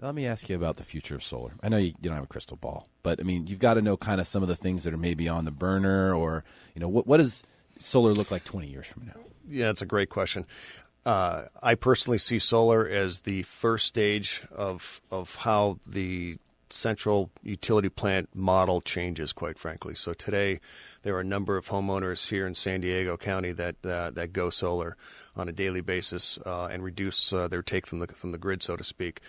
Let me ask you about the future of solar. I know you don't have a crystal ball, but I mean, you've got to know kind of some of the things that are maybe on the burner, or what does solar look like 20 years from now? Yeah, it's a great question. I personally see solar as the first stage of how the central utility plant model changes, quite frankly. So today, there are a number of homeowners here in San Diego County that go solar on a daily basis and reduce their take from the grid, so to speak.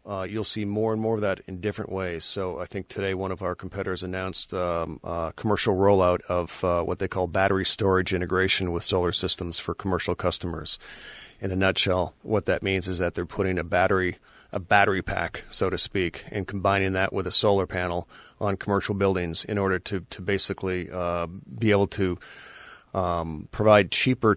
You'll see more and more of that in different ways. So I think today one of our competitors announced commercial rollout of what they call battery storage integration with solar systems for commercial customers. In a nutshell, what that means is that they're putting a battery pack, so to speak, and combining that with a solar panel on commercial buildings in order to basically be able to provide cheaper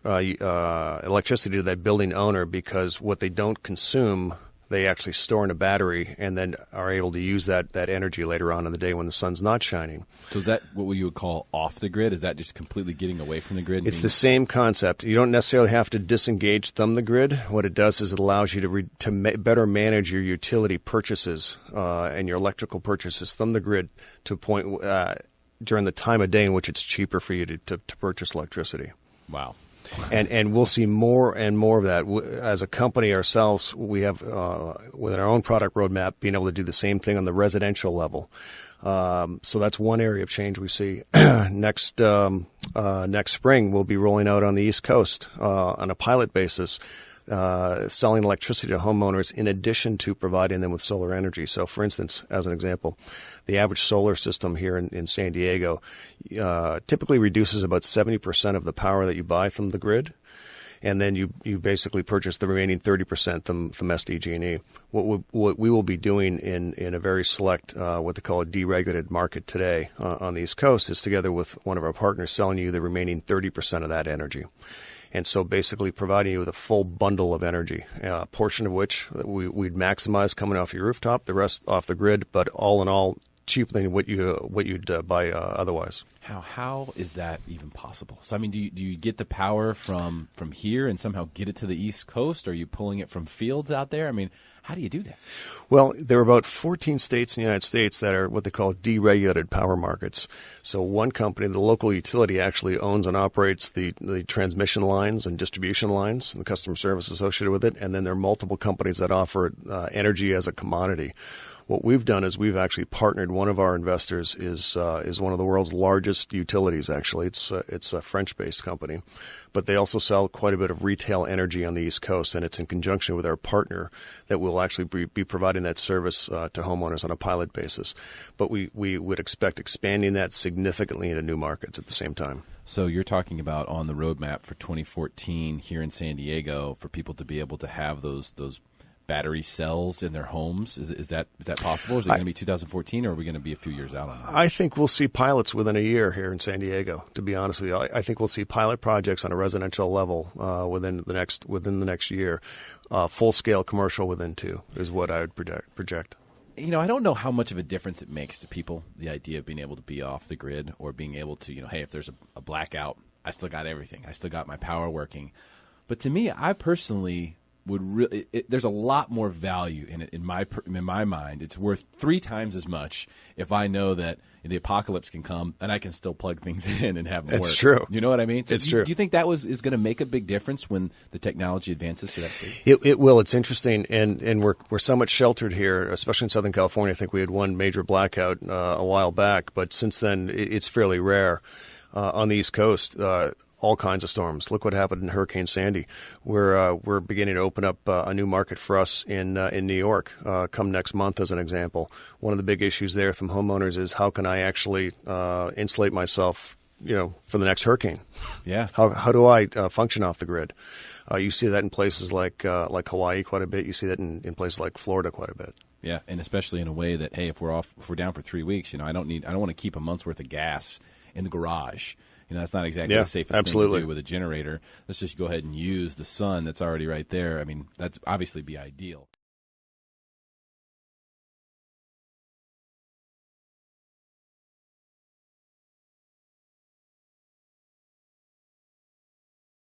electricity to that building owner, because what they don't consume, they actually store in a battery and then are able to use that energy later on in the day when the sun's not shining. So is that what you would call off the grid? Is that just completely getting away from the grid? It's the same concept. You don't necessarily have to disengage from the grid. What it does is it allows you to better manage your utility purchases and your electrical purchases from the grid to a point during the time of day in which it's cheaper for you to purchase electricity. Wow. And we'll see more and more of that. As a company ourselves, we have, within our own product roadmap, being able to do the same thing on the residential level. So that's one area of change we see. Next spring, we'll be rolling out on the East Coast on a pilot basis, selling electricity to homeowners in addition to providing them with solar energy. So, for instance, as an example, the average solar system here in San Diego typically reduces about 70% of the power that you buy from the grid, and then you basically purchase the remaining 30% from SDG&E. What we will be doing in a very select, what they call a deregulated market today on the East Coast, is together with one of our partners selling you the remaining 30% of that energy. And so basically providing you with a full bundle of energy, a portion of which we'd maximize coming off your rooftop, the rest off the grid, but all in all, cheaper than what you'd buy otherwise. How is that even possible? So, I mean, do you get the power from here and somehow get it to the East Coast? Or are you pulling it from fields out there? I mean, how do you do that? Well, there are about 14 states in the United States that are what they call deregulated power markets. So one company, the local utility, actually owns and operates the transmission lines and distribution lines and the customer service associated with it. And then there are multiple companies that offer energy as a commodity. What we've done is we've actually partnered. One of our investors is one of the world's largest utilities. Actually, it's a French-based company, but they also sell quite a bit of retail energy on the East Coast, and it's in conjunction with our partner that we'll actually be providing that service to homeowners on a pilot basis. But we would expect expanding that significantly into new markets at the same time. So you're talking about on the roadmap for 2014 here in San Diego for people to be able to have those battery cells in their homes. Is that possible? Or is it going to be 2014, or are we going to be a few years out on that? I think we'll see pilots within a year here in San Diego, to be honest with you. I think we'll see pilot projects on a residential level within the next year. Full scale commercial within 2 is what I would project. I don't know how much of a difference it makes to people, the idea of being able to be off the grid or being able to, hey, if there's a blackout, I still got everything. I still got my power working. But to me, I personally would really, there's a lot more value in it in my mind. It's worth 3 times as much if I know that the apocalypse can come and I can still plug things in and have them work. It's true. You know what I mean? So it's true. Do you think that is going to make a big difference when the technology advances to that stage? It will. It's interesting, and we're somewhat sheltered here, especially in Southern California. I think we had one major blackout a while back, but since then it's fairly rare. On the East Coast, all kinds of storms. Look what happened in Hurricane Sandy. We're beginning to open up a new market for us in New York come next month, as an example. One of the big issues there from homeowners is how can I actually insulate myself, for the next hurricane? Yeah. How do I function off the grid? You see that in places like Hawaii quite a bit. You see that in places like Florida quite a bit. Yeah, and especially in a way that, hey, if we're down for 3 weeks, I don't want to keep a month's worth of gas in the garage. That's not exactly the safest thing to do with a generator. Let's just go ahead and use the sun that's already right there. I mean, that's obviously be ideal.